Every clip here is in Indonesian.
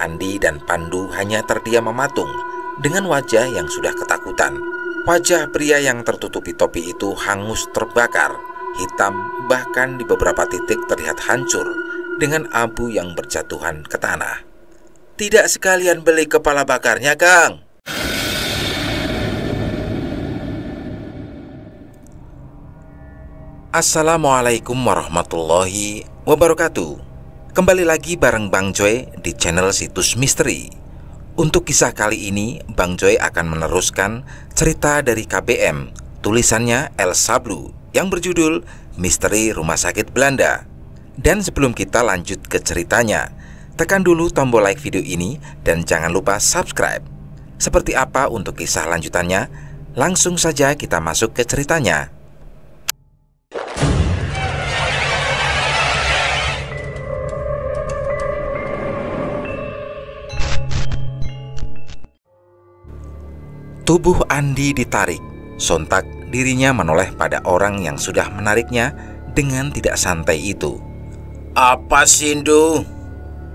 Andi dan Pandu hanya terdiam mematung dengan wajah yang sudah ketakutan. Wajah pria yang tertutupi topi itu hangus terbakar, hitam, bahkan di beberapa titik terlihat hancur dengan abu yang berjatuhan ke tanah. "Tidak sekalian beli kepala bakarnya, Kang?" Assalamualaikum warahmatullahi wabarakatuh. Kembali lagi bareng Bang Joy di channel Situs Misteri. Untuk kisah kali ini, Bang Joy akan meneruskan cerita dari KBM, tulisannya El Sablu, yang berjudul Misteri Rumah Sakit Belanda. Dan sebelum kita lanjut ke ceritanya, tekan dulu tombol like video ini dan jangan lupa subscribe. Seperti apa untuk kisah lanjutannya? Langsung saja kita masuk ke ceritanya. Tubuh Andi ditarik. Sontak dirinya menoleh pada orang yang sudah menariknya dengan tidak santai itu. "Apa sih, Ndu?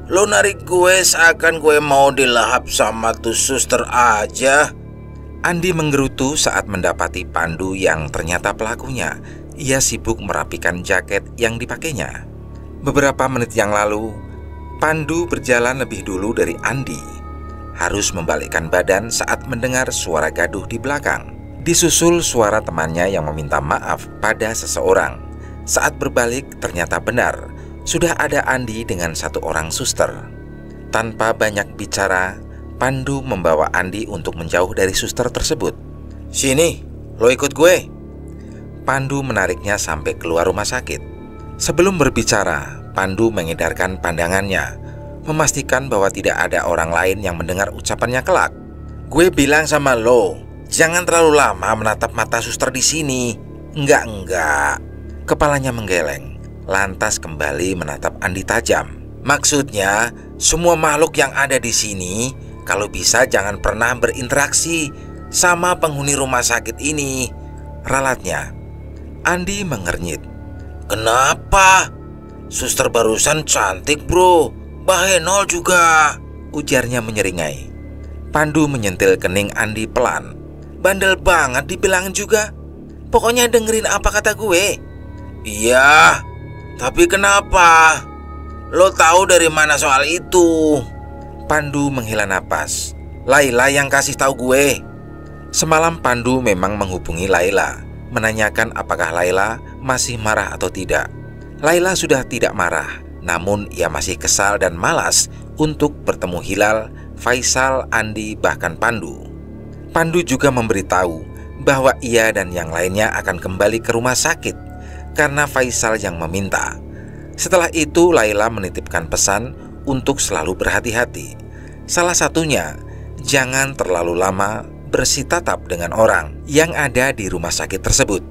Lo narik gue seakan gue mau dilahap sama tuh suster aja." Andi menggerutu saat mendapati Pandu yang ternyata pelakunya. Ia sibuk merapikan jaket yang dipakainya. Beberapa menit yang lalu, Pandu berjalan lebih dulu dari Andi. Harus membalikkan badan saat mendengar suara gaduh di belakang. Disusul suara temannya yang meminta maaf pada seseorang. Saat berbalik ternyata benar, sudah ada Andi dengan satu orang suster. Tanpa banyak bicara, Pandu membawa Andi untuk menjauh dari suster tersebut. "Sini, lo ikut gue." Pandu menariknya sampai keluar rumah sakit. Sebelum berbicara, Pandu mengedarkan pandangannya, memastikan bahwa tidak ada orang lain yang mendengar ucapannya kelak. "Gue bilang sama lo, jangan terlalu lama menatap mata suster di sini." Enggak. Kepalanya menggeleng, lantas kembali menatap Andi tajam. "Maksudnya, semua makhluk yang ada di sini, kalau bisa jangan pernah berinteraksi sama penghuni rumah sakit ini," ralatnya. Andi mengernyit. "Kenapa? Suster barusan cantik, bro. Bahenol juga," ujarnya menyeringai. Pandu menyentil kening Andi pelan. "Bandel banget dibilangin juga. Pokoknya dengerin apa kata gue." "Iya, tapi kenapa? Lo tahu dari mana soal itu?" Pandu menghela napas. "Laila yang kasih tahu gue." Semalam Pandu memang menghubungi Laila, menanyakan apakah Laila masih marah atau tidak. Laila sudah tidak marah, namun ia masih kesal dan malas untuk bertemu Hilal, Faisal, Andi, bahkan Pandu. Pandu juga memberitahu bahwa ia dan yang lainnya akan kembali ke rumah sakit karena Faisal yang meminta. Setelah itu Laila menitipkan pesan untuk selalu berhati-hati. Salah satunya, jangan terlalu lama bersitatap dengan orang yang ada di rumah sakit tersebut.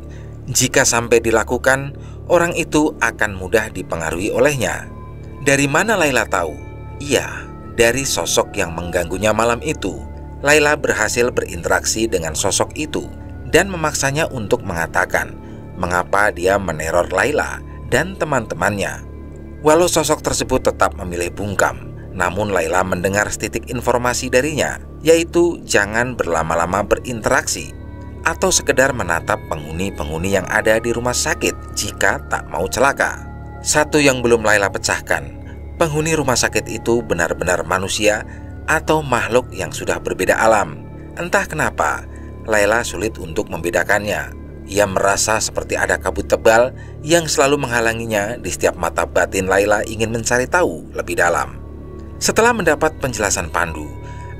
Jika sampai dilakukan, orang itu akan mudah dipengaruhi olehnya. Dari mana Laila tahu? Iya, dari sosok yang mengganggunya malam itu. Laila berhasil berinteraksi dengan sosok itu dan memaksanya untuk mengatakan mengapa dia meneror Laila dan teman-temannya. Walau sosok tersebut tetap memilih bungkam, namun Laila mendengar setitik informasi darinya, yaitu jangan berlama-lama berinteraksi atau sekedar menatap penghuni-penghuni yang ada di rumah sakit jika tak mau celaka. Satu yang belum Laila pecahkan, penghuni rumah sakit itu benar-benar manusia atau makhluk yang sudah berbeda alam. Entah kenapa, Laila sulit untuk membedakannya. Ia merasa seperti ada kabut tebal yang selalu menghalanginya di setiap mata batin Laila ingin mencari tahu lebih dalam. Setelah mendapat penjelasan Pandu,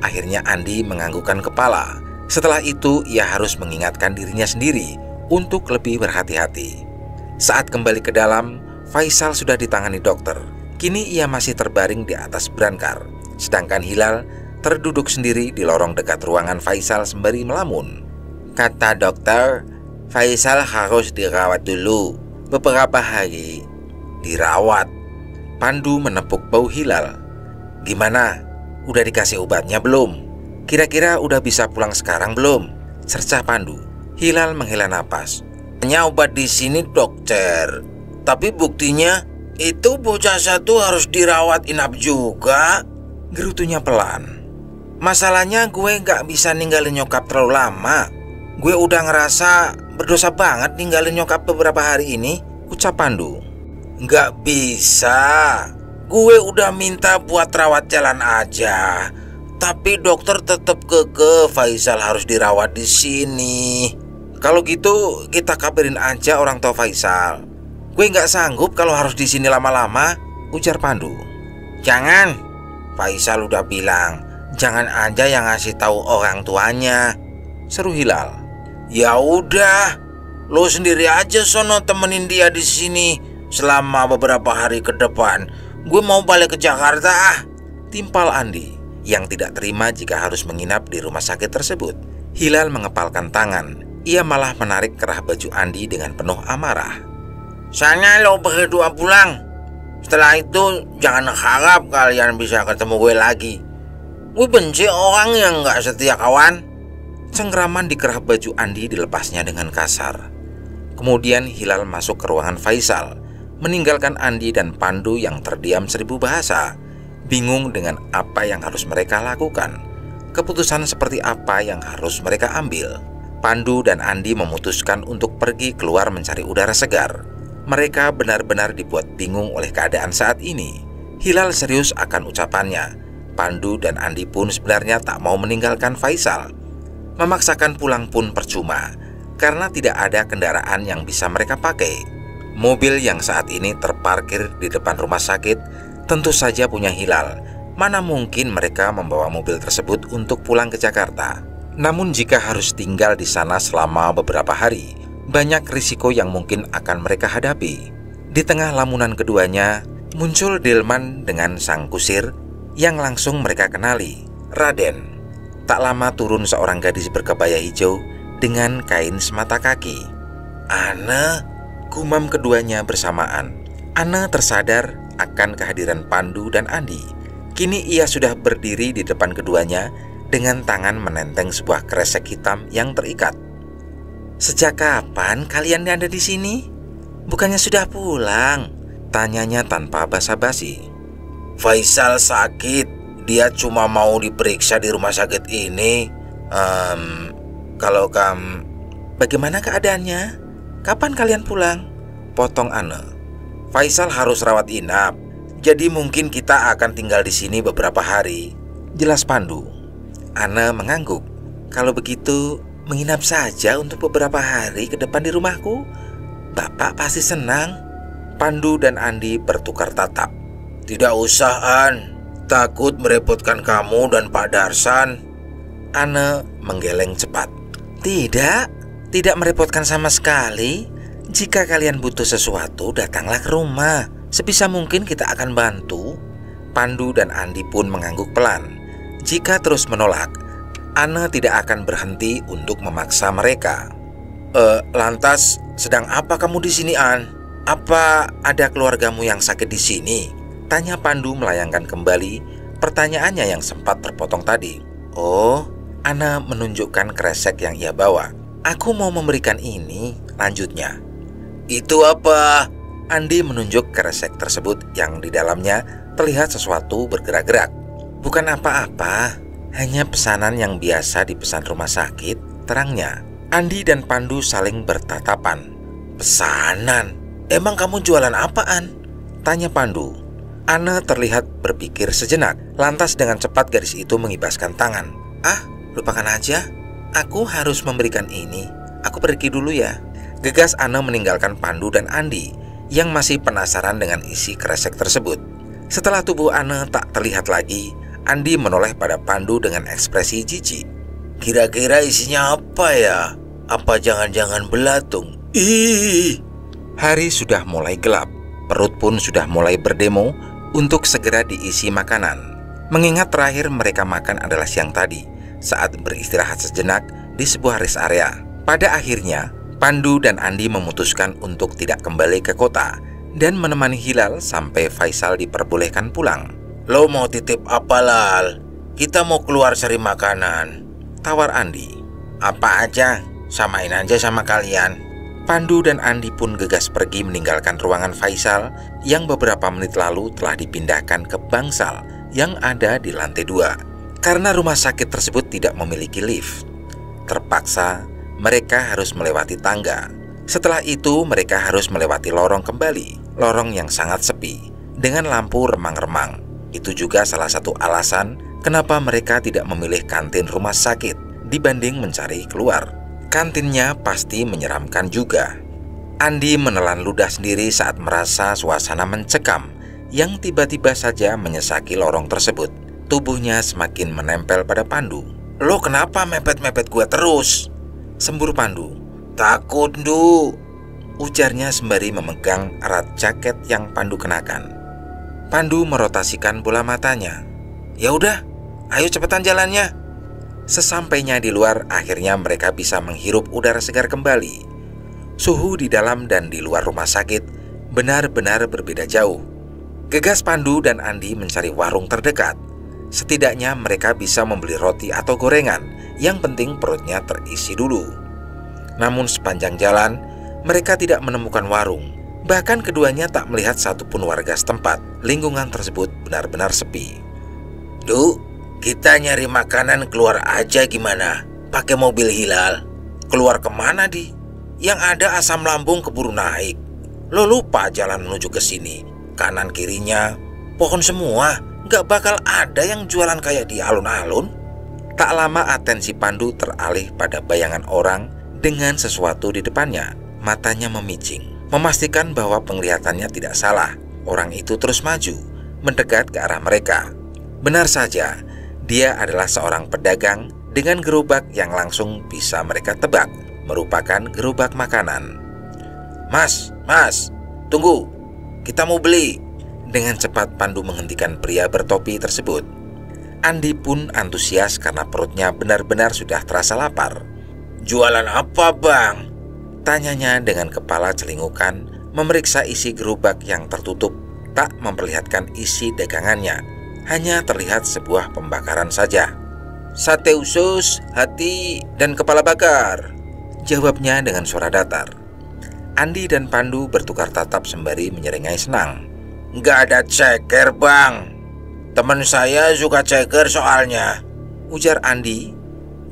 akhirnya Andi menganggukkan kepala. Setelah itu, ia harus mengingatkan dirinya sendiri untuk lebih berhati-hati. Saat kembali ke dalam, Faisal sudah ditangani dokter. Kini ia masih terbaring di atas brankar, sedangkan Hilal terduduk sendiri di lorong dekat ruangan Faisal sembari melamun. "Kata dokter, Faisal harus dirawat dulu beberapa hari." "Dirawat?" Pandu menepuk bau Hilal. "Gimana? Udah dikasih obatnya belum? Kira-kira udah bisa pulang sekarang belum?" cercah Pandu. Hilal menghela napas. "Hanya obat di sini, dokter. Tapi buktinya itu bocah satu harus dirawat inap juga." Gerutunya pelan. Masalahnya gue gak bisa ninggalin nyokap terlalu lama. Gue udah ngerasa berdosa banget ninggalin nyokap beberapa hari ini, ucap Pandu. Gak bisa. Gue udah minta buat rawat jalan aja, tapi dokter tetap kekeh Faisal harus dirawat di sini. Kalau gitu kita kabarin aja orang tua Faisal. Gue gak sanggup kalau harus di sini lama-lama, ujar Pandu. Jangan. Faisal udah bilang, jangan aja yang ngasih tahu orang tuanya, seru Hilal. Ya udah, lo sendiri aja sono temenin dia di sini selama beberapa hari ke depan. Gue mau balik ke Jakarta, timpal Andi yang tidak terima jika harus menginap di rumah sakit tersebut. Hilal mengepalkan tangan. Ia malah menarik kerah baju Andi dengan penuh amarah. Sana lo berdua pulang. Setelah itu jangan harap kalian bisa ketemu gue lagi. Gue benci orang yang gak setia kawan. Cengkraman di kerah baju Andi dilepasnya dengan kasar. Kemudian Hilal masuk ke ruangan Faisal, meninggalkan Andi dan Pandu yang terdiam 1000 bahasa, bingung dengan apa yang harus mereka lakukan. Keputusan seperti apa yang harus mereka ambil. Pandu dan Andi memutuskan untuk pergi keluar mencari udara segar. Mereka benar-benar dibuat bingung oleh keadaan saat ini. Hilal serius akan ucapannya. Pandu dan Andi pun sebenarnya tak mau meninggalkan Faisal. Memaksakan pulang pun percuma, karena tidak ada kendaraan yang bisa mereka pakai. Mobil yang saat ini terparkir di depan rumah sakit tentu saja punya Hilal. Mana mungkin mereka membawa mobil tersebut untuk pulang ke Jakarta. Namun jika harus tinggal di sana selama beberapa hari, banyak risiko yang mungkin akan mereka hadapi. Di tengah lamunan keduanya, muncul delman dengan sang kusir yang langsung mereka kenali, Raden. Tak lama turun seorang gadis berkebaya hijau dengan kain semata kaki. Ana, gumam keduanya bersamaan. Ana tersadar akan kehadiran Pandu dan Andi. Kini ia sudah berdiri di depan keduanya dengan tangan menenteng sebuah kresek hitam yang terikat. Sejak kapan kalian ada di sini? Bukannya sudah pulang? Tanyanya tanpa basa-basi. Faisal sakit. Dia cuma mau diperiksa di rumah sakit ini. Bagaimana keadaannya? Kapan kalian pulang? Potong Ana. Faisal harus rawat inap, jadi mungkin kita akan tinggal di sini beberapa hari, jelas Pandu. Ana mengangguk. Kalau begitu, menginap saja untuk beberapa hari ke depan di rumahku. Bapak pasti senang. Pandu dan Andi bertukar tatap. Tidak usah, An. Takut merepotkan kamu dan Pak Darsan. Ana menggeleng cepat. Tidak merepotkan sama sekali. Jika kalian butuh sesuatu, datanglah ke rumah. Sebisa mungkin kita akan bantu. Pandu dan Andi pun mengangguk pelan. Jika terus menolak, Ana tidak akan berhenti untuk memaksa mereka. Lantas sedang apa kamu di sini, An? Apa ada keluargamu yang sakit di sini? Tanya Pandu melayangkan kembali pertanyaannya yang sempat terpotong tadi. Oh, Ana menunjukkan kresek yang ia bawa. Aku mau memberikan ini, lanjutnya. Itu apa? Andi menunjuk kresek tersebut yang di dalamnya terlihat sesuatu bergerak-gerak. Bukan apa-apa, hanya pesanan yang biasa dipesan rumah sakit, terangnya. Andi dan Pandu saling bertatapan. Pesanan? Emang kamu jualan apaan? Tanya Pandu. Ana terlihat berpikir sejenak. Lantas dengan cepat gadis itu mengibaskan tangan. Lupakan aja. Aku harus memberikan ini. Aku pergi dulu ya. Gegas Ana meninggalkan Pandu dan Andi yang masih penasaran dengan isi kresek tersebut. Setelah tubuh Ana tak terlihat lagi, Andi menoleh pada Pandu dengan ekspresi jijik. Kira-kira isinya apa ya? Apa jangan-jangan belatung? Ih! Hari sudah mulai gelap. Perut pun sudah mulai berdemo untuk segera diisi makanan. Mengingat terakhir mereka makan adalah siang tadi, saat beristirahat sejenak di sebuah rest area. Pada akhirnya, Pandu dan Andi memutuskan untuk tidak kembali ke kota dan menemani Hilal sampai Faisal diperbolehkan pulang. Lo mau titip apa, Lal? Kita mau keluar cari makanan, tawar Andi. Apa aja, samain aja sama kalian. Pandu dan Andi pun gegas pergi meninggalkan ruangan Faisal yang beberapa menit lalu telah dipindahkan ke bangsal yang ada di lantai 2. Karena rumah sakit tersebut tidak memiliki lift, terpaksa mereka harus melewati tangga. Setelah itu mereka harus melewati lorong kembali, lorong yang sangat sepi dengan lampu remang-remang. Itu juga salah satu alasan kenapa mereka tidak memilih kantin rumah sakit dibanding mencari keluar. Kantinnya pasti menyeramkan juga. Andi menelan ludah sendiri saat merasa suasana mencekam yang tiba-tiba saja menyesaki lorong tersebut. Tubuhnya semakin menempel pada Pandu. "Lo kenapa mepet-mepet gua terus?" sembur Pandu. "Takut, Du," ujarnya sembari memegang erat jaket yang Pandu kenakan. Pandu merotasikan bola matanya. "Ya udah, ayo cepetan jalannya." Sesampainya di luar, akhirnya mereka bisa menghirup udara segar kembali. Suhu di dalam dan di luar rumah sakit benar-benar berbeda jauh. Gegas Pandu dan Andi mencari warung terdekat. Setidaknya mereka bisa membeli roti atau gorengan, yang penting perutnya terisi dulu. Namun sepanjang jalan, mereka tidak menemukan warung. Bahkan keduanya tak melihat satupun warga setempat. Lingkungan tersebut benar-benar sepi. "Du, kita nyari makanan keluar aja gimana? Pakai mobil Hilal." "Keluar kemana, Di? Yang ada asam lambung keburu naik. Lo lupa jalan menuju ke sini. Kanan kirinya pohon semua. Gak bakal ada yang jualan kayak di alun-alun." Tak lama atensi Pandu teralih pada bayangan orang dengan sesuatu di depannya. Matanya memicing, memastikan bahwa penglihatannya tidak salah. Orang itu terus maju, mendekat ke arah mereka. Benar saja, dia adalah seorang pedagang dengan gerobak yang langsung bisa mereka tebak merupakan gerobak makanan. Mas, tunggu, kita mau beli." Dengan cepat Pandu menghentikan pria bertopi tersebut. Andi pun antusias karena perutnya benar-benar sudah terasa lapar. "Jualan apa, Bang?" tanyanya dengan kepala celingukan, memeriksa isi gerobak yang tertutup, tak memperlihatkan isi dagangannya. Hanya terlihat sebuah pembakaran saja. "Sate usus, hati, dan kepala bakar," jawabnya dengan suara datar. Andi dan Pandu bertukar tatap sembari menyeringai senang. "Nggak ada ceker, Bang. Teman saya suka ceker soalnya," ujar Andi.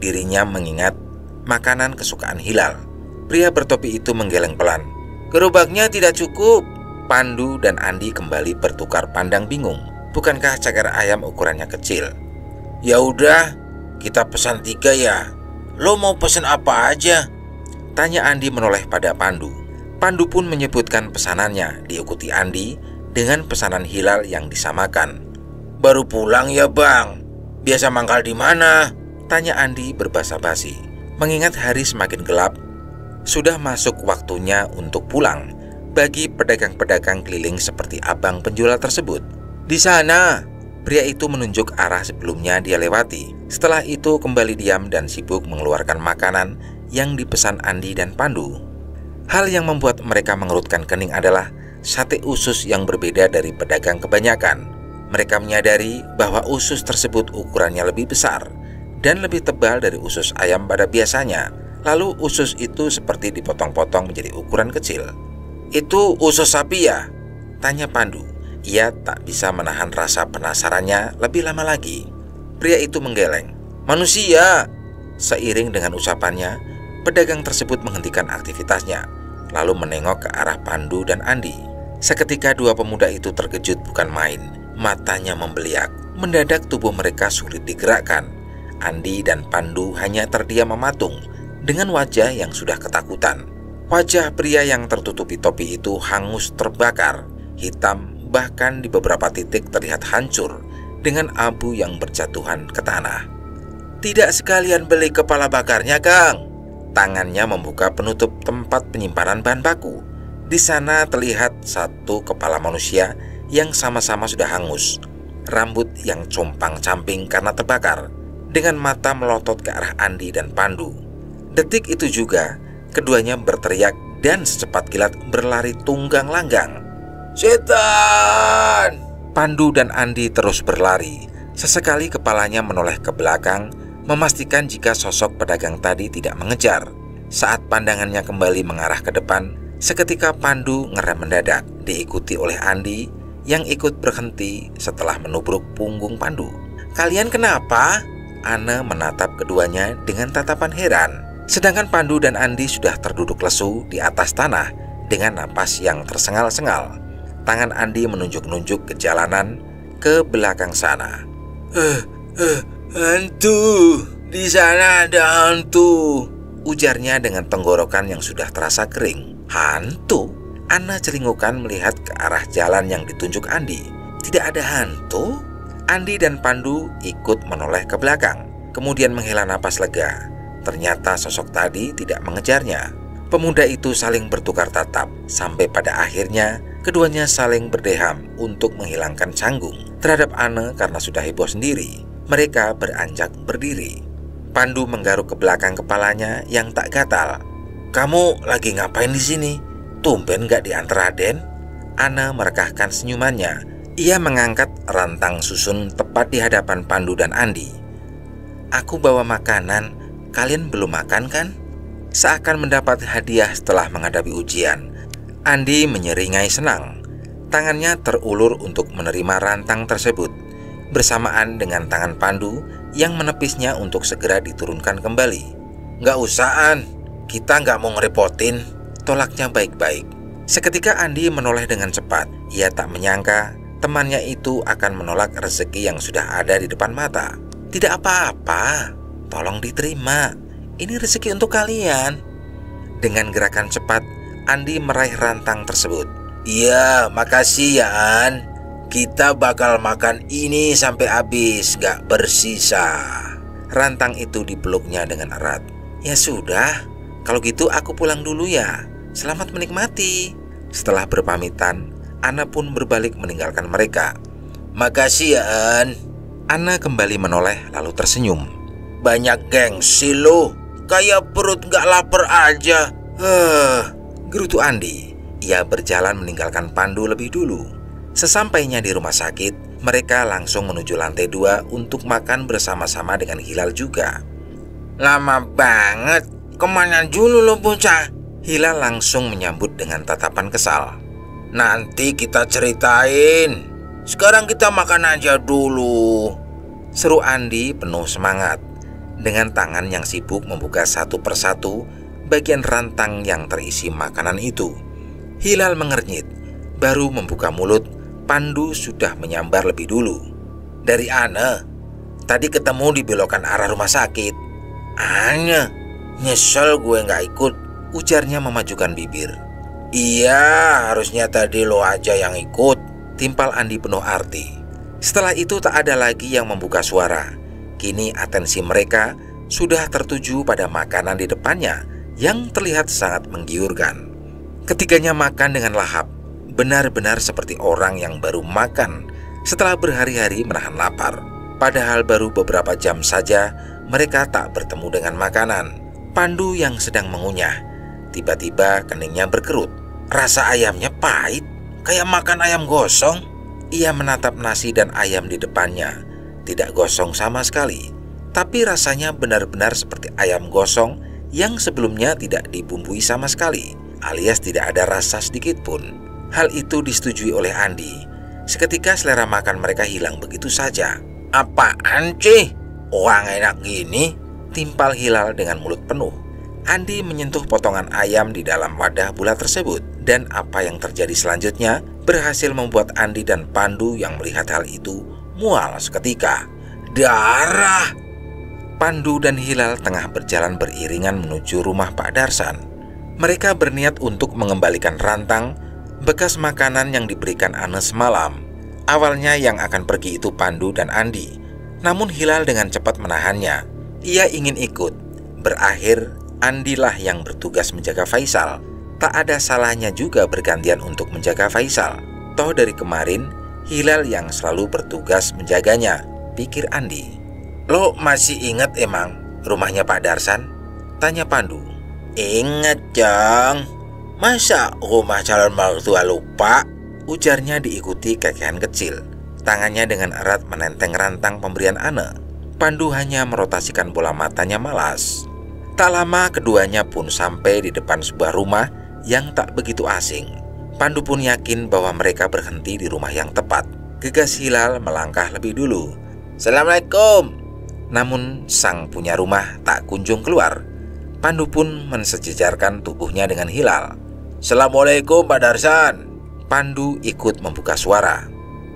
Dirinya mengingat makanan kesukaan Hilal. Pria bertopi itu menggeleng pelan. "Gerobaknya tidak cukup." Pandu dan Andi kembali bertukar pandang bingung. Bukankah ceker ayam ukurannya kecil? "Ya udah, kita pesan 3 ya. Lo mau pesan apa aja?" tanya Andi menoleh pada Pandu. Pandu pun menyebutkan pesanannya, diikuti Andi dengan pesanan Hilal yang disamakan. "Baru pulang ya, Bang? Biasa mangkal di mana?" tanya Andi berbasa-basi. Mengingat hari semakin gelap, sudah masuk waktunya untuk pulang bagi pedagang-pedagang keliling seperti abang penjual tersebut. "Di sana." Pria itu menunjuk arah sebelumnya dia lewati. Setelah itu kembali diam dan sibuk mengeluarkan makanan yang dipesan Andi dan Pandu. Hal yang membuat mereka mengerutkan kening adalah sate usus yang berbeda dari pedagang kebanyakan. Mereka menyadari bahwa usus tersebut ukurannya lebih besar dan lebih tebal dari usus ayam pada biasanya. Lalu usus itu seperti dipotong-potong menjadi ukuran kecil. "Itu usus sapi ya?" tanya Pandu. Ia tak bisa menahan rasa penasarannya lebih lama lagi. Pria itu menggeleng. "Manusia." Seiring dengan ucapannya, pedagang tersebut menghentikan aktivitasnya, lalu menengok ke arah Pandu dan Andi. Seketika dua pemuda itu terkejut bukan main. Matanya membeliak. Mendadak tubuh mereka sulit digerakkan. Andi dan Pandu hanya terdiam mematung dengan wajah yang sudah ketakutan. Wajah pria yang tertutupi topi itu hangus terbakar, hitam, bahkan di beberapa titik terlihat hancur dengan abu yang berjatuhan ke tanah. "Tidak sekalian beli kepala bakarnya, Kang?" Tangannya membuka penutup tempat penyimpanan bahan baku. Di sana terlihat satu kepala manusia yang sama-sama sudah hangus, rambut yang compang-camping karena terbakar, dengan mata melotot ke arah Andi dan Pandu. Detik itu juga, keduanya berteriak dan secepat kilat berlari tunggang langgang. "Setan!" Pandu dan Andi terus berlari. Sesekali kepalanya menoleh ke belakang, memastikan jika sosok pedagang tadi tidak mengejar. Saat pandangannya kembali mengarah ke depan, seketika Pandu ngerem mendadak, diikuti oleh Andi yang ikut berhenti setelah menubruk punggung Pandu. "Kalian kenapa?" Ane menatap keduanya dengan tatapan heran. Sedangkan Pandu dan Andi sudah terduduk lesu di atas tanah dengan napas yang tersengal-sengal. Tangan Andi menunjuk-nunjuk ke jalanan ke belakang sana. Hantu, di sana ada hantu," ujarnya dengan tenggorokan yang sudah terasa kering. "Hantu?" Ana celingukan melihat ke arah jalan yang ditunjuk Andi. "Tidak ada hantu?" Andi dan Pandu ikut menoleh ke belakang, kemudian menghela napas lega. Ternyata sosok tadi tidak mengejarnya. Pemuda itu saling bertukar tatap, sampai pada akhirnya keduanya saling berdeham untuk menghilangkan canggung terhadap Ane karena sudah heboh sendiri. Mereka beranjak berdiri. Pandu menggaruk ke belakang kepalanya yang tak gatal. "Kamu lagi ngapain di sini? Tumben gak diantar Raden?" Ana merekahkan senyumannya. Ia mengangkat rantang susun tepat di hadapan Pandu dan Andi. "Aku bawa makanan, kalian belum makan kan?" Seakan mendapat hadiah setelah menghadapi ujian, Andi menyeringai senang. Tangannya terulur untuk menerima rantang tersebut, bersamaan dengan tangan Pandu yang menepisnya untuk segera diturunkan kembali. "Nggak usah, An. Kita nggak mau ngerepotin," tolaknya baik-baik. Seketika Andi menoleh dengan cepat. Ia tak menyangka temannya itu akan menolak rezeki yang sudah ada di depan mata. "Tidak apa-apa, tolong diterima. Ini rezeki untuk kalian." Dengan gerakan cepat, Andi meraih rantang tersebut. "Iya, makasih ya, An. Kita bakal makan ini sampai habis, gak bersisa." Rantang itu dipeluknya dengan erat. "Ya sudah, kalau gitu aku pulang dulu ya. Selamat menikmati." Setelah berpamitan, Ana pun berbalik meninggalkan mereka. "Makasih ya, An." Ana kembali menoleh lalu tersenyum. "Banyak gengsi lo, kayak perut gak lapar aja." Gerutu Andi. Ia berjalan meninggalkan Pandu lebih dulu. Sesampainya di rumah sakit, mereka langsung menuju lantai 2 untuk makan bersama-sama dengan Hilal juga. "Lama banget, kemana dulu lo bocah?" Hilal langsung menyambut dengan tatapan kesal. "Nanti kita ceritain. Sekarang kita makan aja dulu," seru Andi penuh semangat. Dengan tangan yang sibuk membuka satu persatu bagian rantang yang terisi makanan itu. Hilal mengernyit. Baru membuka mulut, Pandu sudah menyambar lebih dulu. "Dari Ane, tadi ketemu di belokan arah rumah sakit." "Ane, nyesel gue gak ikut," ujarnya memajukan bibir. "Iya, harusnya tadi lo aja yang ikut," timpal Andi penuh arti. Setelah itu tak ada lagi yang membuka suara. Kini atensi mereka sudah tertuju pada makanan di depannya yang terlihat sangat menggiurkan. Ketiganya makan dengan lahap, benar-benar seperti orang yang baru makan setelah berhari-hari menahan lapar. Padahal baru beberapa jam saja mereka tak bertemu dengan makanan. Pandu yang sedang mengunyah, tiba-tiba keningnya berkerut. "Rasa ayamnya pahit, kayak makan ayam gosong." Ia menatap nasi dan ayam di depannya. Tidak gosong sama sekali, tapi rasanya benar-benar seperti ayam gosong yang sebelumnya tidak dibumbui sama sekali, alias tidak ada rasa sedikit pun. Hal itu disetujui oleh Andi. Seketika selera makan mereka hilang begitu saja. "Apaan sih? Orang enak gini?" timpal Hilal dengan mulut penuh. Andi menyentuh potongan ayam di dalam wadah bulat tersebut, dan apa yang terjadi selanjutnya berhasil membuat Andi dan Pandu yang melihat hal itu mual seketika. "Darah!" Pandu dan Hilal tengah berjalan beriringan menuju rumah Pak Darsan. Mereka berniat untuk mengembalikan rantang bekas makanan yang diberikan Ane semalam. Awalnya yang akan pergi itu Pandu dan Andi, namun Hilal dengan cepat menahannya. Ia ingin ikut. Berakhir, Andilah yang bertugas menjaga Faisal. Tak ada salahnya juga bergantian untuk menjaga Faisal. Toh dari kemarin, Hilal yang selalu bertugas menjaganya, pikir Andi. "Lo masih ingat emang rumahnya Pak Darsan?" tanya Pandu. "Ingat, Jang. Masa rumah calon mertua lupa?" ujarnya diikuti kekehan kecil. Tangannya dengan erat menenteng rantang pemberian Ane. Pandu hanya merotasikan bola matanya malas. Tak lama keduanya pun sampai di depan sebuah rumah yang tak begitu asing. Pandu pun yakin bahwa mereka berhenti di rumah yang tepat. Gegas Hilal melangkah lebih dulu. Assalamualaikum. Namun sang punya rumah tak kunjung keluar. Pandu pun mensejajarkan tubuhnya dengan Hilal. Assalamualaikum Pak Darsan. Pandu ikut membuka suara.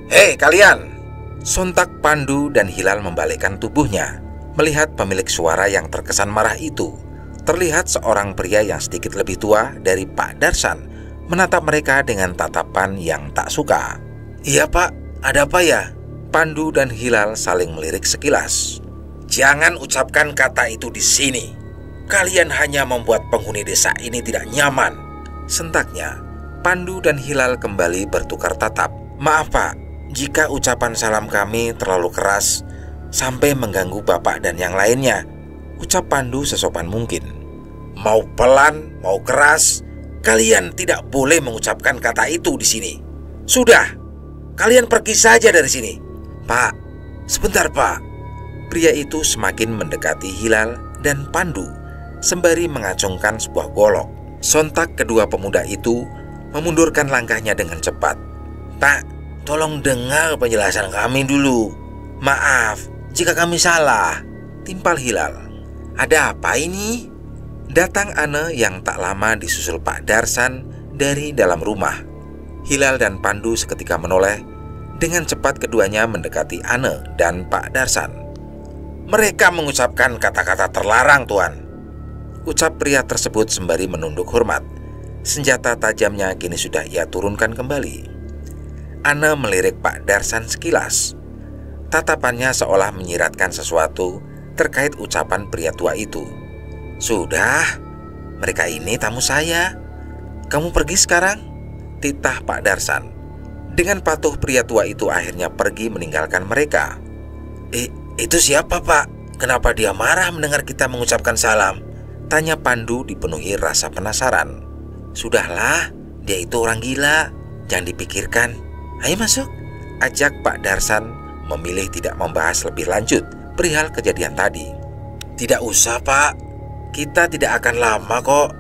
Hei kalian. Sontak Pandu dan Hilal membalikkan tubuhnya. Melihat pemilik suara yang terkesan marah itu, terlihat seorang pria yang sedikit lebih tua dari Pak Darsan menatap mereka dengan tatapan yang tak suka. Iya Pak, ada apa ya? Pandu dan Hilal saling melirik sekilas. Jangan ucapkan kata itu di sini. Kalian hanya membuat penghuni desa ini tidak nyaman. Sentaknya, Pandu dan Hilal kembali bertukar tatap. Maaf Pak, jika ucapan salam kami terlalu keras sampai mengganggu Bapak dan yang lainnya, ucap Pandu sesopan mungkin. Mau pelan, mau keras, kalian tidak boleh mengucapkan kata itu di sini. Sudah, kalian pergi saja dari sini. Pak, sebentar Pak. Pria itu semakin mendekati Hilal dan Pandu sembari mengacungkan sebuah golok. Sontak kedua pemuda itu memundurkan langkahnya dengan cepat. Pak, tolong dengar penjelasan kami dulu. Maaf jika kami salah, timpal Hilal. Ada apa ini? Datang Ane yang tak lama disusul Pak Darsan dari dalam rumah. Hilal dan Pandu seketika menoleh. Dengan cepat keduanya mendekati Ane dan Pak Darsan. Mereka mengucapkan kata-kata terlarang, Tuan, ucap pria tersebut sembari menunduk hormat. Senjata tajamnya kini sudah ia turunkan kembali. Ane melirik Pak Darsan sekilas. Tatapannya seolah menyiratkan sesuatu terkait ucapan pria tua itu. Sudah, mereka ini tamu saya. Kamu pergi sekarang, titah Pak Darsan. Dengan patuh pria tua itu akhirnya pergi meninggalkan mereka. Itu siapa Pak? Kenapa dia marah mendengar kita mengucapkan salam? Tanya Pandu dipenuhi rasa penasaran. Sudahlah, dia itu orang gila. Jangan dipikirkan. Ayo masuk, ajak Pak Darsan memilih tidak membahas lebih lanjut perihal kejadian tadi. Tidak usah Pak, kita tidak akan lama kok.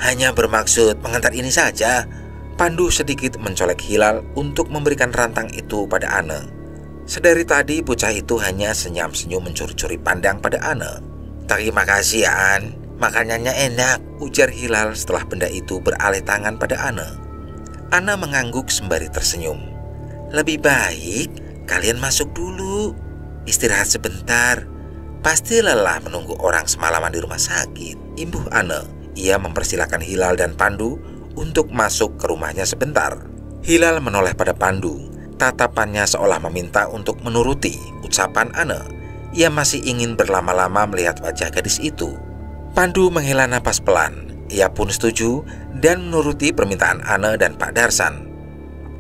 Hanya bermaksud mengantar ini saja. Pandu sedikit mencolek Hilal untuk memberikan rantang itu pada Ane. Sedari tadi bocah itu hanya senyum-senyum mencuri-curi pandang pada Ane. Terima kasih ya An, makanannya enak, ujar Hilal setelah benda itu beralih tangan pada Ane. Ane mengangguk sembari tersenyum. Lebih baik kalian masuk dulu, istirahat sebentar. Pasti lelah menunggu orang semalaman di rumah sakit, imbuh Ane. Ia mempersilahkan Hilal dan Pandu untuk masuk ke rumahnya sebentar. Hilal menoleh pada Pandu. Tatapannya seolah meminta untuk menuruti ucapan Ane. Ia masih ingin berlama-lama melihat wajah gadis itu. Pandu menghela napas pelan. Ia pun setuju dan menuruti permintaan Ane dan Pak Darsan.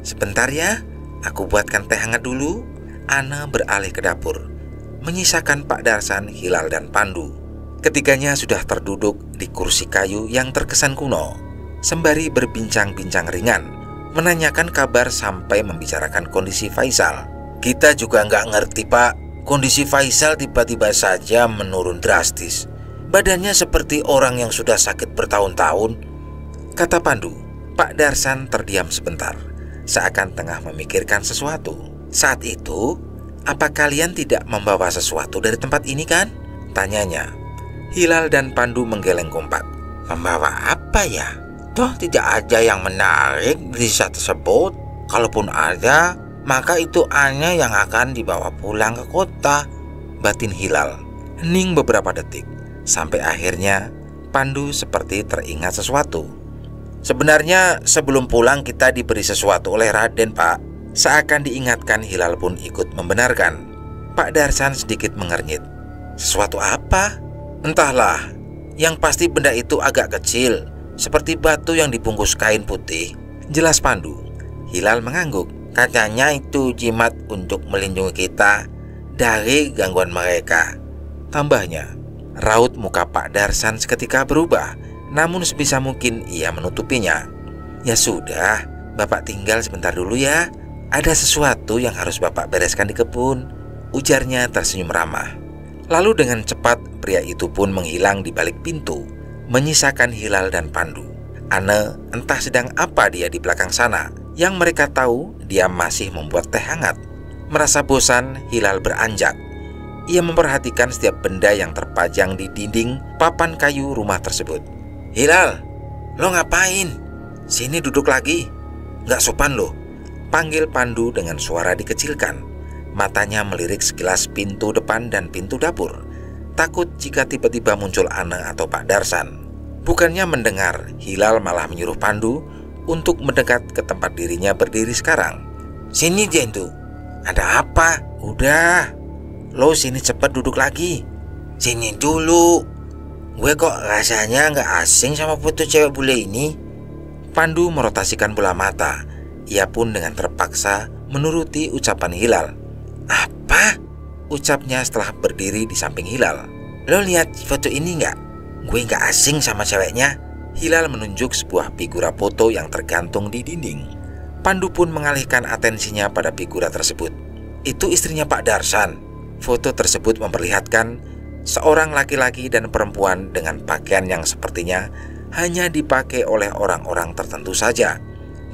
Sebentar ya, aku buatkan teh hangat dulu. Ane beralih ke dapur, menyisakan Pak Darsan, Hilal dan Pandu. Ketiganya sudah terduduk di kursi kayu yang terkesan kuno, sembari berbincang-bincang ringan, menanyakan kabar sampai membicarakan kondisi Faisal. Kita juga nggak ngerti Pak, kondisi Faisal tiba-tiba saja menurun drastis. Badannya seperti orang yang sudah sakit bertahun-tahun, kata Pandu. Pak Darsan terdiam sebentar, seakan tengah memikirkan sesuatu. Saat itu, apa kalian tidak membawa sesuatu dari tempat ini kan? Tanyanya. Hilal dan Pandu menggeleng kompak. Membawa apa ya? Toh tidak ada yang menarik di desa tersebut. Kalaupun ada, maka itu hanya yang akan dibawa pulang ke kota, batin Hilal. Hening beberapa detik, sampai akhirnya Pandu seperti teringat sesuatu. Sebenarnya sebelum pulang kita diberi sesuatu oleh Raden Pak. Seakan diingatkan, Hilal pun ikut membenarkan. Pak Darsan sedikit mengernyit. Sesuatu apa? Entahlah, yang pasti benda itu agak kecil, seperti batu yang dibungkus kain putih, jelas Pandu. Hilal mengangguk. Katanya itu jimat untuk melindungi kita dari gangguan mereka, tambahnya. Raut muka Pak Darsan seketika berubah, namun sebisa mungkin ia menutupinya. Ya sudah, Bapak tinggal sebentar dulu ya. Ada sesuatu yang harus Bapak bereskan di kebun, ujarnya tersenyum ramah. Lalu dengan cepat pria itu pun menghilang di balik pintu, menyisakan Hilal dan Pandu. Anne entah sedang apa dia di belakang sana. Yang mereka tahu, dia masih membuat teh hangat. Merasa bosan, Hilal beranjak. Ia memperhatikan setiap benda yang terpajang di dinding papan kayu rumah tersebut. Hilal, lo ngapain? Sini duduk lagi. Nggak sopan lo. Panggil Pandu dengan suara dikecilkan. Matanya melirik sekilas pintu depan dan pintu dapur. Takut jika tiba-tiba muncul Anne atau Pak Darsan. Bukannya mendengar, Hilal malah menyuruh Pandu untuk mendekat ke tempat dirinya berdiri sekarang. Sini Jentu. Ada apa? Udah. Lo sini cepet duduk lagi. Sini dulu. Gue kok rasanya nggak asing sama foto cewek bule ini. Pandu merotasikan bola mata. Ia pun dengan terpaksa menuruti ucapan Hilal. Apa? Ucapnya setelah berdiri di samping Hilal. Lo lihat foto ini nggak? Gue nggak asing sama ceweknya. Hilal menunjuk sebuah figura foto yang tergantung di dinding. Pandu pun mengalihkan atensinya pada figura tersebut. Itu istrinya Pak Darsan. Foto tersebut memperlihatkan seorang laki-laki dan perempuan dengan pakaian yang sepertinya hanya dipakai oleh orang-orang tertentu saja.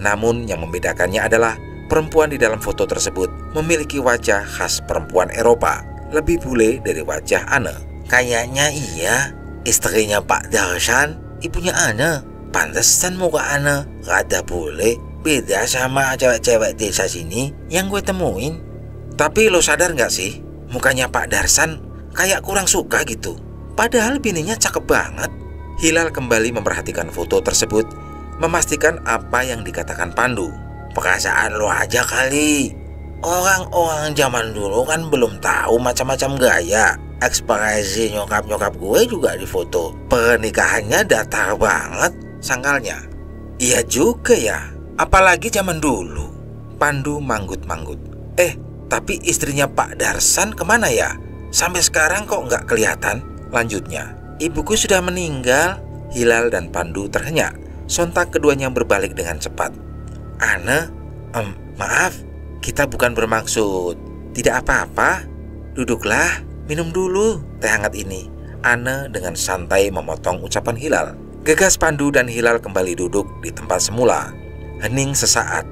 Namun yang membedakannya adalah perempuan di dalam foto tersebut memiliki wajah khas perempuan Eropa, lebih bule dari wajah Anne. Kayaknya iya, istrinya Pak Darsan, ibunya Anne. Pantesan muka Anne rada bule, beda sama cewek-cewek desa sini yang gue temuin. Tapi lo sadar nggak sih, mukanya Pak Darsan kayak kurang suka gitu. Padahal bininya cakep banget. Hilal kembali memperhatikan foto tersebut, memastikan apa yang dikatakan Pandu. Perasaan lo aja kali. Orang-orang zaman dulu kan belum tahu macam-macam gaya. Ekspresi nyokap-nyokap gue juga di foto. Pernikahannya datar banget, sangkalnya. Iya juga ya, apalagi zaman dulu. Pandu manggut-manggut. Tapi istrinya Pak Darsan kemana ya? Sampai sekarang kok nggak kelihatan? Lanjutnya, ibuku sudah meninggal. Hilal dan Pandu terhenyak. Sontak keduanya berbalik dengan cepat. Anne, maaf, kita bukan bermaksud. Tidak apa-apa, duduklah, minum dulu teh hangat ini. Anne dengan santai memotong ucapan Hilal. Gegas Pandu dan Hilal kembali duduk di tempat semula. Hening sesaat,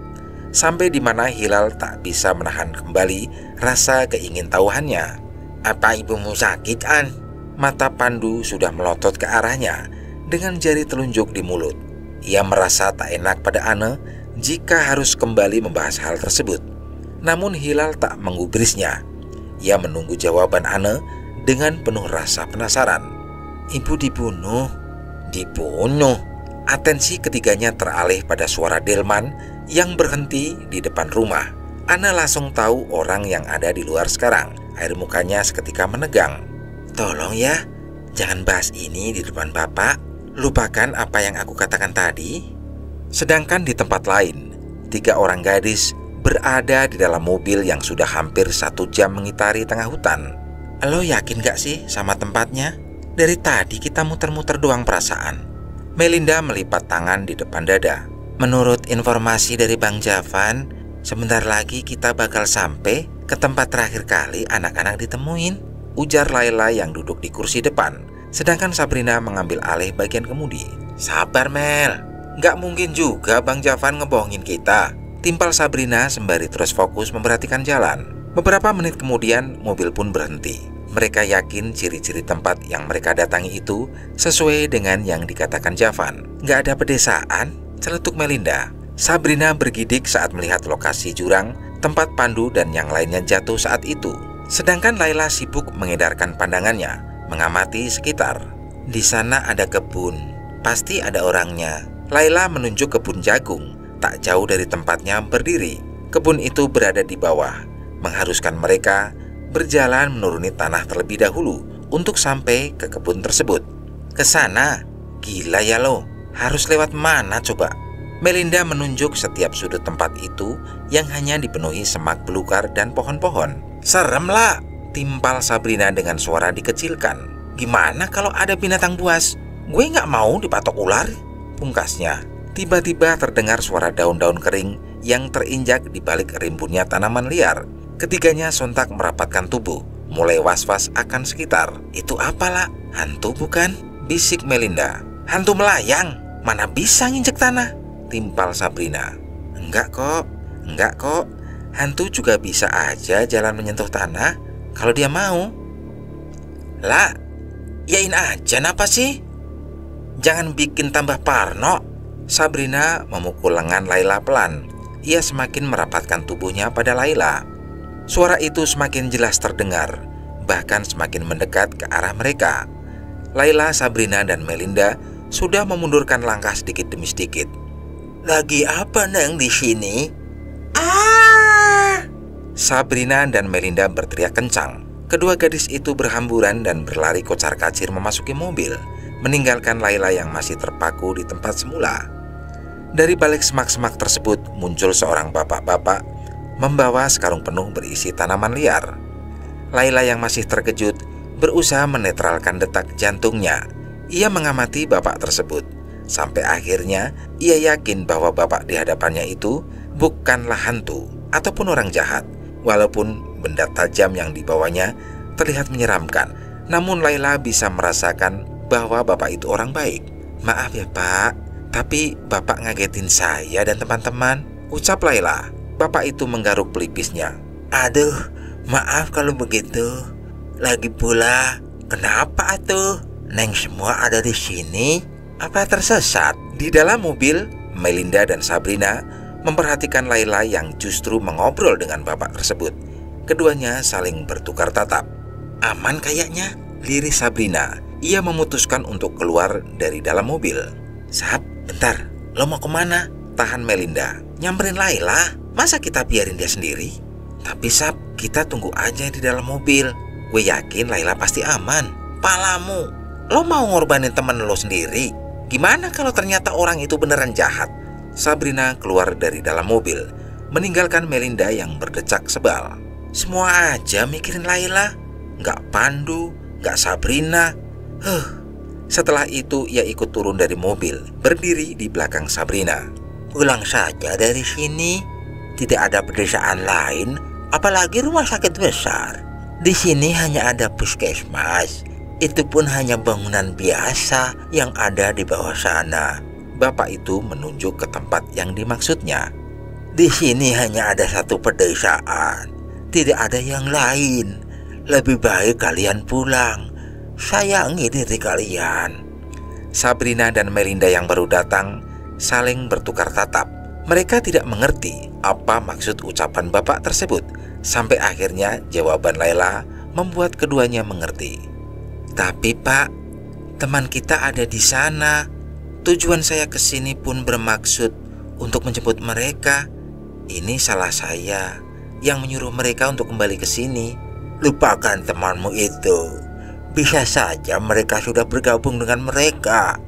sampai di mana Hilal tak bisa menahan kembali rasa keingintahuannya. Apa ibumu sakit, An? Mata Pandu sudah melotot ke arahnya dengan jari telunjuk di mulut. Ia merasa tak enak pada Anne jika harus kembali membahas hal tersebut. Namun Hilal tak menggubrisnya. Ia menunggu jawaban Anne dengan penuh rasa penasaran. Ibu dibunuh? Dibunuh? Atensi ketiganya teralih pada suara delman yang berhenti di depan rumah. Anne langsung tahu orang yang ada di luar sekarang. Air mukanya seketika menegang. Tolong ya, jangan bahas ini di depan Bapak. Lupakan apa yang aku katakan tadi. Sedangkan di tempat lain, 3 orang gadis berada di dalam mobil yang sudah hampir 1 jam mengitari tengah hutan. Lo yakin gak sih sama tempatnya? Dari tadi kita muter-muter doang perasaan. Melinda melipat tangan di depan dada. Menurut informasi dari Bang Javan, sebentar lagi kita bakal sampai ke tempat terakhir kali anak-anak ditemuin, ujar Laila yang duduk di kursi depan, sedangkan Sabrina mengambil alih bagian kemudi. Sabar Mel, gak mungkin juga Bang Javan ngebohongin kita, timpal Sabrina sembari terus fokus memperhatikan jalan. Beberapa menit kemudian mobil pun berhenti. Mereka yakin ciri-ciri tempat yang mereka datangi itu sesuai dengan yang dikatakan Javan. Gak ada pedesaan, celetuk Melinda. Sabrina bergidik saat melihat lokasi jurang tempat Pandu dan yang lainnya jatuh saat itu. Sedangkan Laila sibuk mengedarkan pandangannya, mengamati sekitar. Di sana ada kebun, pasti ada orangnya. Laila menunjuk kebun jagung, tak jauh dari tempatnya berdiri. Kebun itu berada di bawah, mengharuskan mereka berjalan menuruni tanah terlebih dahulu untuk sampai ke kebun tersebut. Ke sana? Gila ya lo, harus lewat mana coba? Melinda menunjuk setiap sudut tempat itu yang hanya dipenuhi semak belukar dan pohon-pohon. Serem lah, timpal Sabrina dengan suara dikecilkan. Gimana kalau ada binatang buas? Gue gak mau dipatok ular, pungkasnya. Tiba-tiba terdengar suara daun-daun kering yang terinjak di balik rimbunnya tanaman liar. Ketiganya sontak merapatkan tubuh, mulai was-was akan sekitar. Itu apalah? Hantu bukan? Bisik Melinda. Hantu melayang? Mana bisa nginjek tanah? Timpal Sabrina. Enggak kok. Hantu juga bisa aja jalan menyentuh tanah kalau dia mau. Lah, yain aja napa sih? Jangan bikin tambah parno. Sabrina memukul lengan Laila pelan. Ia semakin merapatkan tubuhnya pada Laila. Suara itu semakin jelas terdengar, bahkan semakin mendekat ke arah mereka. Laila, Sabrina, dan Melinda sudah memundurkan langkah sedikit demi sedikit. Lagi apa Neng di sini? Sabrina dan Melinda berteriak kencang. Kedua gadis itu berhamburan dan berlari kocar-kacir memasuki mobil, meninggalkan Laila yang masih terpaku di tempat semula. Dari balik semak-semak tersebut muncul seorang bapak-bapak membawa sekarung penuh berisi tanaman liar. Laila yang masih terkejut berusaha menetralkan detak jantungnya. Ia mengamati bapak tersebut. Sampai akhirnya ia yakin bahwa bapak di hadapannya itu bukanlah hantu ataupun orang jahat. Walaupun benda tajam yang dibawanya terlihat menyeramkan, namun Laila bisa merasakan bahwa bapak itu orang baik. Maaf ya Pak, tapi bapak ngagetin saya dan teman-teman, ucap Laila. Bapak itu menggaruk pelipisnya. Aduh, maaf kalau begitu. Lagi pula, kenapa atuh? Neng semua ada di sini? Apa tersesat? Di dalam mobil, Melinda dan Sabrina memperhatikan Laila yang justru mengobrol dengan bapak tersebut. Keduanya saling bertukar tatap. Aman kayaknya, lirik Sabrina. Ia memutuskan untuk keluar dari dalam mobil. Sab, bentar, lo mau kemana? Tahan Melinda. Nyamperin Laila? Masa kita biarin dia sendiri? Tapi Sab, kita tunggu aja di dalam mobil. Gue yakin Laila pasti aman. Palamu, lo mau ngorbanin temen lo sendiri? Gimana kalau ternyata orang itu beneran jahat? Sabrina keluar dari dalam mobil, meninggalkan Melinda yang berdecak sebal. Semua aja mikirin Laila, nggak Pandu, nggak Sabrina. Setelah itu ia ikut turun dari mobil, berdiri di belakang Sabrina. Pulang saja dari sini. Tidak ada pedesaan lain, apalagi rumah sakit besar. Di sini hanya ada puskesmas. Itu pun hanya bangunan biasa yang ada di bawah sana. Bapak itu menunjuk ke tempat yang dimaksudnya. Di sini hanya ada satu pedesaan, tidak ada yang lain. Lebih baik kalian pulang. Sayangi diri kalian. Sabrina dan Melinda yang baru datang saling bertukar tatap. Mereka tidak mengerti apa maksud ucapan bapak tersebut. Sampai akhirnya jawaban Laila membuat keduanya mengerti. Tapi Pak, teman kita ada di sana. Tujuan saya kesini pun bermaksud untuk menjemput mereka. Ini salah saya yang menyuruh mereka untuk kembali ke sini. Lupakan temanmu itu. Bisa saja mereka sudah bergabung dengan mereka.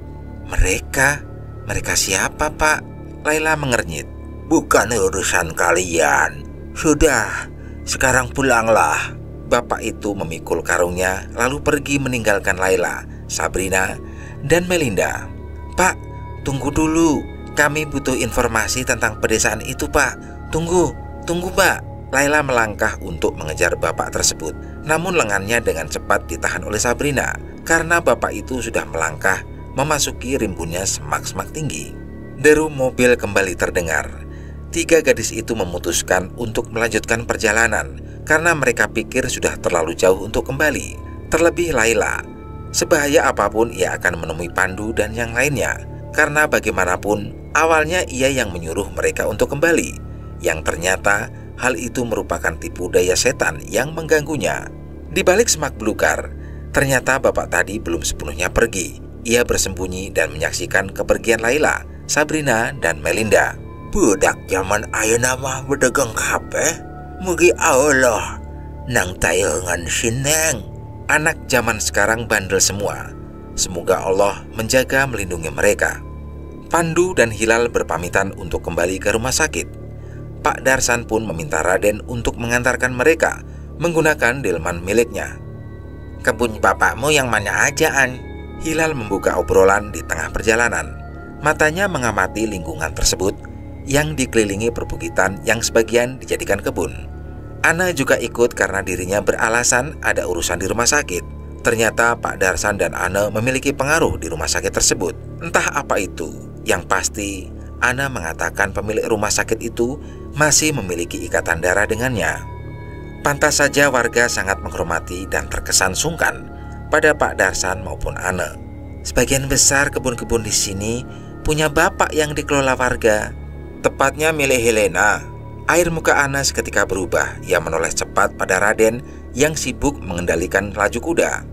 Mereka siapa Pak? Laila mengernyit. Bukan urusan kalian. Sudah, sekarang pulanglah. Bapak itu memikul karungnya lalu pergi meninggalkan Laila, Sabrina, dan Melinda. Pak, tunggu dulu. Kami butuh informasi tentang pedesaan itu Pak. Tunggu Pak. Laila melangkah untuk mengejar bapak tersebut. Namun lengannya dengan cepat ditahan oleh Sabrina karena bapak itu sudah melangkah memasuki rimbunnya semak-semak tinggi. Deru mobil kembali terdengar. 3 gadis itu memutuskan untuk melanjutkan perjalanan karena mereka pikir sudah terlalu jauh untuk kembali. Terlebih Laila. Sebahaya apapun ia akan menemui Pandu dan yang lainnya. Karena bagaimanapun awalnya ia yang menyuruh mereka untuk kembali. Yang ternyata hal itu merupakan tipu daya setan yang mengganggunya. Di balik semak belukar, ternyata bapak tadi belum sepenuhnya pergi. Ia bersembunyi dan menyaksikan kepergian Laila, Sabrina, dan Melinda. Budak zaman ayeuna mah berdagang kabeh. Mugi Allah nang tayangan sineng. Anak zaman sekarang bandel semua. Semoga Allah menjaga melindungi mereka. Pandu dan Hilal berpamitan untuk kembali ke rumah sakit. Pak Darsan pun meminta Raden untuk mengantarkan mereka menggunakan delman miliknya. Kebun bapakmu yang mana aja, An? Hilal membuka obrolan di tengah perjalanan. Matanya mengamati lingkungan tersebut yang dikelilingi perbukitan yang sebagian dijadikan kebun. Ana juga ikut karena dirinya beralasan ada urusan di rumah sakit. Ternyata Pak Darsan dan Ane memiliki pengaruh di rumah sakit tersebut. Entah apa itu, yang pasti Ane mengatakan pemilik rumah sakit itu masih memiliki ikatan darah dengannya. Pantas saja warga sangat menghormati dan terkesan sungkan pada Pak Darsan maupun Ane. Sebagian besar kebun-kebun di sini punya bapak yang dikelola warga, tepatnya milik Helena. Air muka Ane seketika berubah. Ia menoleh cepat pada Raden yang sibuk mengendalikan laju kuda.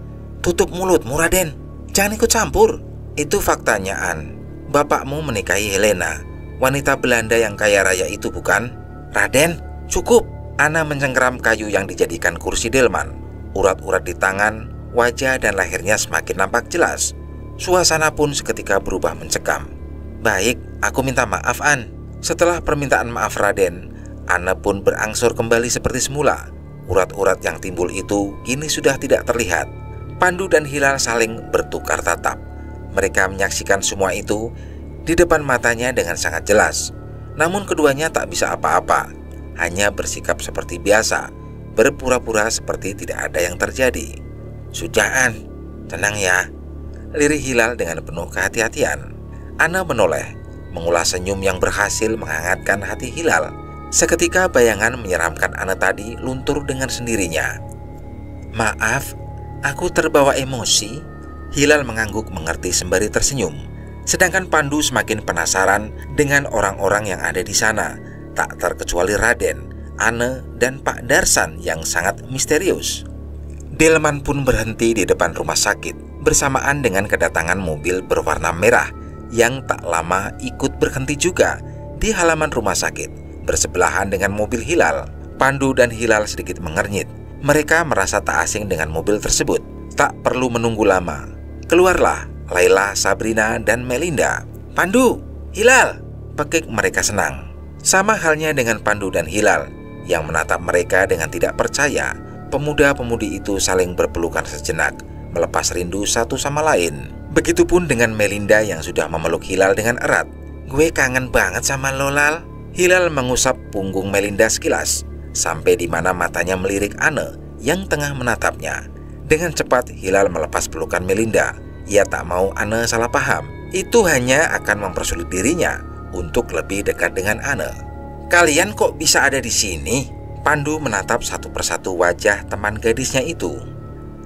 "Tutup mulutmu, Raden. Jangan ikut campur. Itu faktanya, An. Bapakmu menikahi Helena, wanita Belanda yang kaya raya itu, bukan?" "Raden, cukup." Ana mencengkeram kayu yang dijadikan kursi delman. Urat-urat di tangan, wajah dan lehernya semakin nampak jelas. Suasana pun seketika berubah mencekam. "Baik, aku minta maaf, An." Setelah permintaan maaf Raden, Ana pun berangsur kembali seperti semula. Urat-urat yang timbul itu kini sudah tidak terlihat. Pandu dan Hilal saling bertukar tatap. Mereka menyaksikan semua itu di depan matanya dengan sangat jelas. Namun keduanya tak bisa apa-apa, hanya bersikap seperti biasa, berpura-pura seperti tidak ada yang terjadi. "Sudah, An, tenang ya," lirih Hilal dengan penuh kehati-hatian. Ana menoleh, mengulas senyum yang berhasil menghangatkan hati Hilal. Seketika bayangan menyeramkan Ana tadi luntur dengan sendirinya. "Maaf, aku terbawa emosi." Hilal mengangguk mengerti sembari tersenyum. Sedangkan Pandu semakin penasaran dengan orang-orang yang ada di sana, tak terkecuali Raden, Ane, dan Pak Darsan yang sangat misterius. Delman pun berhenti di depan rumah sakit bersamaan dengan kedatangan mobil berwarna merah yang tak lama ikut berhenti juga di halaman rumah sakit bersebelahan dengan mobil Hilal. Pandu dan Hilal sedikit mengernyit. Mereka merasa tak asing dengan mobil tersebut. Tak perlu menunggu lama, keluarlah Laila, Sabrina, dan Melinda. "Pandu, Hilal!" pekik mereka senang. Sama halnya dengan Pandu dan Hilal yang menatap mereka dengan tidak percaya. Pemuda-pemudi itu saling berpelukan sejenak, melepas rindu satu sama lain. Begitupun dengan Melinda yang sudah memeluk Hilal dengan erat. "Gue kangen banget sama lo, Lal." Hilal mengusap punggung Melinda sekilas, sampai di mana matanya melirik Ane yang tengah menatapnya. Dengan cepat Hilal melepas pelukan Melinda. Ia tak mau Ane salah paham. Itu hanya akan mempersulit dirinya untuk lebih dekat dengan Ane. "Kalian kok bisa ada di sini?" Pandu menatap satu persatu wajah teman gadisnya itu.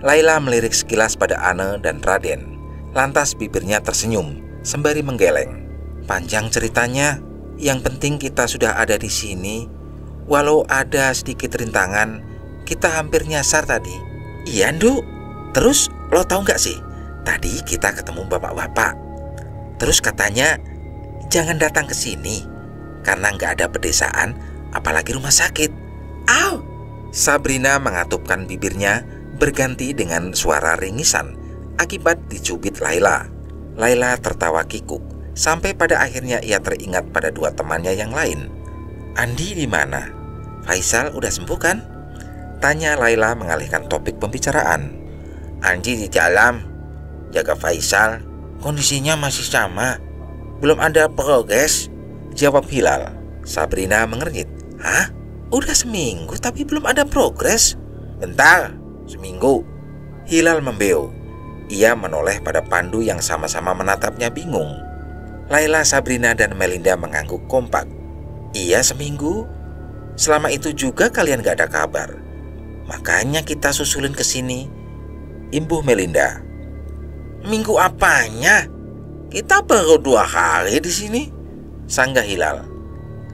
Laila melirik sekilas pada Ane dan Raden. Lantas bibirnya tersenyum sembari menggeleng. "Panjang ceritanya. Yang penting kita sudah ada di sini. Walau ada sedikit rintangan, kita hampir nyasar tadi." "Iya, Ndu. Terus lo tahu nggak sih? Tadi kita ketemu bapak-bapak. Terus katanya jangan datang ke sini karena nggak ada pedesaan, apalagi rumah sakit." "Au!" Sabrina mengatupkan bibirnya berganti dengan suara ringisan akibat dicubit Laila. Laila tertawa kikuk sampai pada akhirnya ia teringat pada dua temannya yang lain. "Andi di mana? Faisal udah sembuh kan?" tanya Laila mengalihkan topik pembicaraan. "Andi di dalam, jaga Faisal. Kondisinya masih sama, belum ada progres," jawab Hilal. Sabrina mengernyit. "Hah? Udah seminggu tapi belum ada progres?" "Bentar, seminggu." Hilal membeo. Ia menoleh pada Pandu yang sama-sama menatapnya bingung. Laila, Sabrina, dan Melinda mengangguk kompak. "Iya, seminggu. Selama itu juga kalian gak ada kabar. Makanya kita susulin ke sini," imbuh Melinda. "Minggu apanya? Kita baru 2 hari di sini," sanggah Hilal.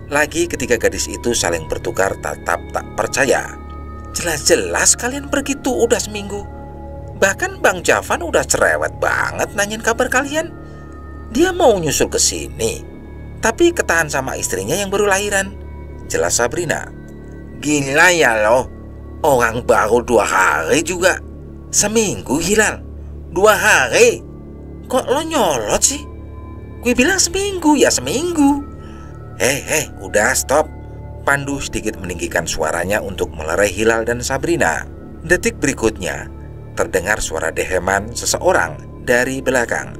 Lagi ketiga gadis itu saling bertukar tatap tak percaya. "Jelas-jelas kalian pergi tuh udah seminggu. Bahkan Bang Javan udah cerewet banget nanyain kabar kalian. Dia mau nyusul ke sini, tapi ketahan sama istrinya yang baru lahiran," jelas Sabrina. "Gila ya lo, orang baru 2 hari juga." "Seminggu, Hilal. 2 hari? Kok lo nyolot sih? Gue bilang seminggu ya seminggu." Udah stop." Pandu sedikit meninggikan suaranya untuk melerai Hilal dan Sabrina. Detik berikutnya terdengar suara deheman seseorang dari belakang.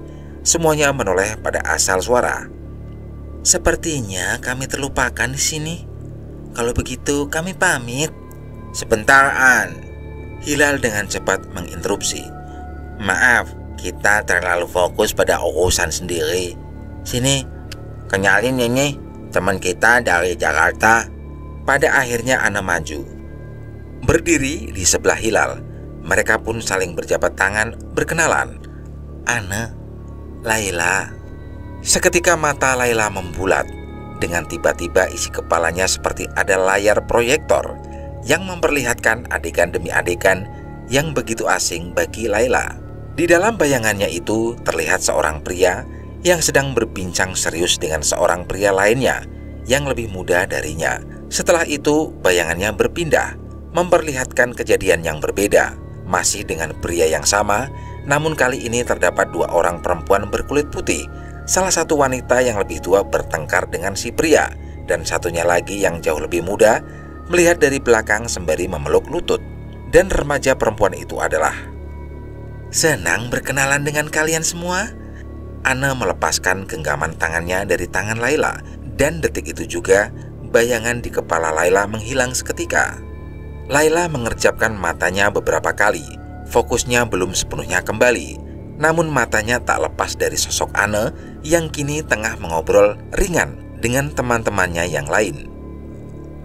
Semuanya menoleh pada asal suara. "Sepertinya kami terlupakan di sini. Kalau begitu kami pamit." "Sebentar, An." Hilal dengan cepat menginterupsi. Maaf, kita terlalu fokus pada urusan sendiri. Sini, kenalin ini teman kita dari Jakarta. Pada akhirnya Ana maju, berdiri di sebelah Hilal. Mereka pun saling berjabat tangan berkenalan. Ana, Laila. Seketika mata Laila membulat. Dengan tiba-tiba isi kepalanya seperti ada layar proyektor yang memperlihatkan adegan demi adegan yang begitu asing bagi Laila. Di dalam bayangannya itu terlihat seorang pria yang sedang berbincang serius dengan seorang pria lainnya yang lebih muda darinya. Setelah itu bayangannya berpindah, memperlihatkan kejadian yang berbeda, masih dengan pria yang sama, namun kali ini terdapat dua orang perempuan berkulit putih. Salah satu wanita yang lebih tua bertengkar dengan si pria, dan satunya lagi yang jauh lebih muda melihat dari belakang sembari memeluk lutut. Dan remaja perempuan itu adalah, senang berkenalan dengan kalian semua. Ana melepaskan genggaman tangannya dari tangan Laila, dan detik itu juga bayangan di kepala Laila menghilang seketika. Laila mengerjapkan matanya beberapa kali. Fokusnya belum sepenuhnya kembali, namun matanya tak lepas dari sosok Ana yang kini tengah mengobrol ringan dengan teman-temannya yang lain.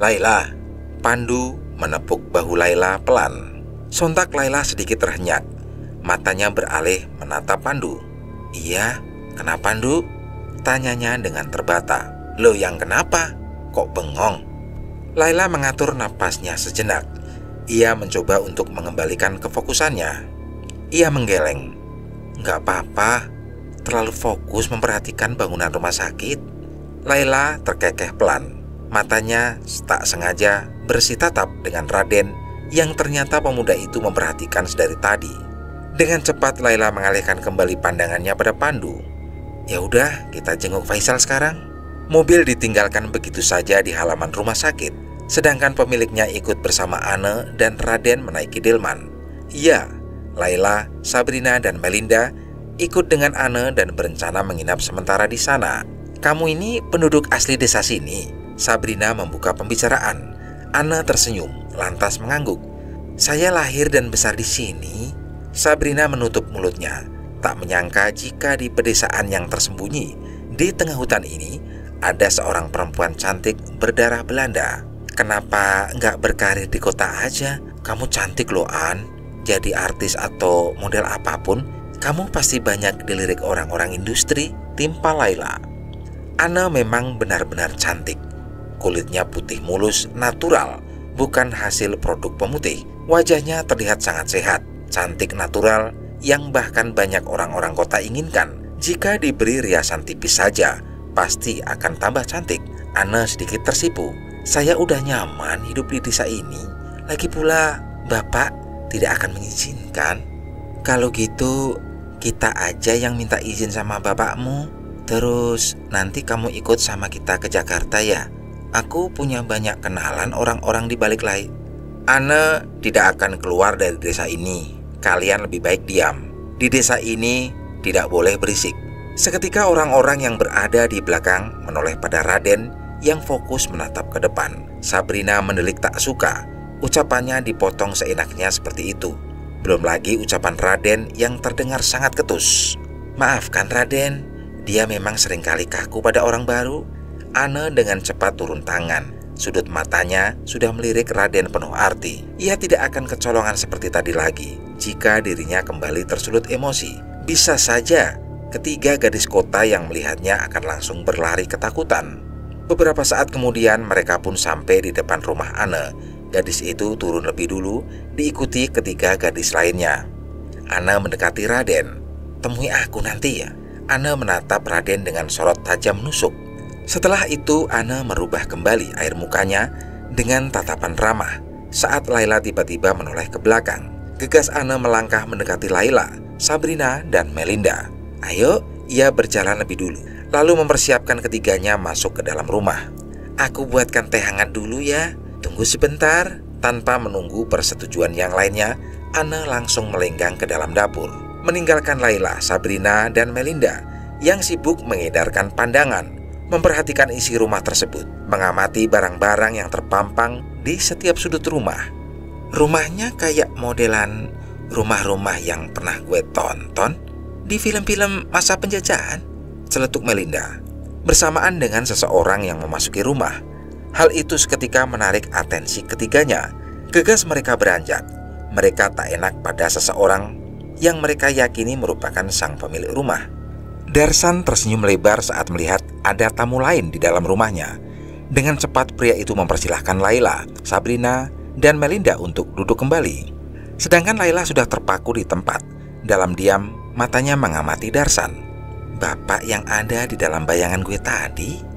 Laila, Pandu menepuk bahu Laila pelan. Sontak Laila sedikit terhenyak. Matanya beralih menatap Pandu. Iya, kenapa Pandu? Tanyanya dengan terbata. Lo yang kenapa? Kok bengong? Laila mengatur napasnya sejenak. Ia mencoba untuk mengembalikan kefokusannya. Ia menggeleng. Nggak apa-apa, terlalu fokus memperhatikan bangunan rumah sakit. Laila terkekeh pelan. Matanya tak sengaja bersitatap dengan Raden yang ternyata pemuda itu memperhatikan sedari tadi. Dengan cepat Laila mengalihkan kembali pandangannya pada Pandu. Ya udah, kita jenguk Faisal sekarang. Mobil ditinggalkan begitu saja di halaman rumah sakit, sedangkan pemiliknya ikut bersama Ana dan Raden menaiki delman. Iya, Laila, Sabrina, dan Melinda ikut dengan Ana dan berencana menginap sementara di sana. Kamu ini penduduk asli desa sini? Sabrina membuka pembicaraan. Ana tersenyum, lantas mengangguk. Saya lahir dan besar di sini. Sabrina menutup mulutnya, tak menyangka jika di pedesaan yang tersembunyi di tengah hutan ini ada seorang perempuan cantik berdarah Belanda. Kenapa nggak berkarir di kota aja? Kamu cantik loh, An. Jadi artis atau model apapun, kamu pasti banyak dilirik orang-orang industri, timpal Laila. Ana memang benar-benar cantik. Kulitnya putih mulus, natural, bukan hasil produk pemutih. Wajahnya terlihat sangat sehat, cantik natural, yang bahkan banyak orang-orang kota inginkan. Jika diberi riasan tipis saja, pasti akan tambah cantik. Ana sedikit tersipu. Saya udah nyaman hidup di desa ini. Lagi pula, Bapak tidak akan mengizinkan. Kalau gitu, kita aja yang minta izin sama bapakmu. Terus nanti kamu ikut sama kita ke Jakarta ya. Aku punya banyak kenalan orang-orang di balik lain. Ana tidak akan keluar dari desa ini. Kalian lebih baik diam. Di desa ini tidak boleh berisik. Seketika orang-orang yang berada di belakang menoleh pada Raden yang fokus menatap ke depan. Sabrina mendelik tak suka. Ucapannya dipotong seenaknya seperti itu. Belum lagi ucapan Raden yang terdengar sangat ketus. Maafkan Raden, dia memang seringkali kaku pada orang baru. Ana dengan cepat turun tangan. Sudut matanya sudah melirik Raden penuh arti. Ia tidak akan kecolongan seperti tadi lagi jika dirinya kembali tersulut emosi. Bisa saja ketiga gadis kota yang melihatnya akan langsung berlari ketakutan. Beberapa saat kemudian mereka pun sampai di depan rumah Ana. Gadis itu turun lebih dulu, diikuti ketiga gadis lainnya. Ana mendekati Raden. Temui aku nanti ya. Ana menatap Raden dengan sorot tajam nusuk. Setelah itu Ana merubah kembali air mukanya dengan tatapan ramah saat Laila tiba-tiba menoleh ke belakang. Gegas Ana melangkah mendekati Laila, Sabrina, dan Melinda. Ayo, ia berjalan lebih dulu, lalu mempersiapkan ketiganya masuk ke dalam rumah. Aku buatkan teh hangat dulu ya, tunggu sebentar. Tanpa menunggu persetujuan yang lainnya, Ana langsung melenggang ke dalam dapur, meninggalkan Laila, Sabrina, dan Melinda yang sibuk mengedarkan pandangan, memperhatikan isi rumah tersebut, mengamati barang-barang yang terpampang di setiap sudut rumah. Rumahnya kayak modelan rumah-rumah yang pernah gue tonton di film-film masa penjajahan, celetuk Melinda, bersamaan dengan seseorang yang memasuki rumah. Hal itu seketika menarik atensi ketiganya. Gegas mereka beranjak. Mereka tak enak pada seseorang yang mereka yakini merupakan sang pemilik rumah. Darsan tersenyum lebar saat melihat ada tamu lain di dalam rumahnya. Dengan cepat pria itu mempersilahkan Laila, Sabrina, dan Melinda untuk duduk kembali. Sedangkan Laila sudah terpaku di tempat. Dalam diam, matanya mengamati Darsan. Bapak yang ada di dalam bayangan gue tadi?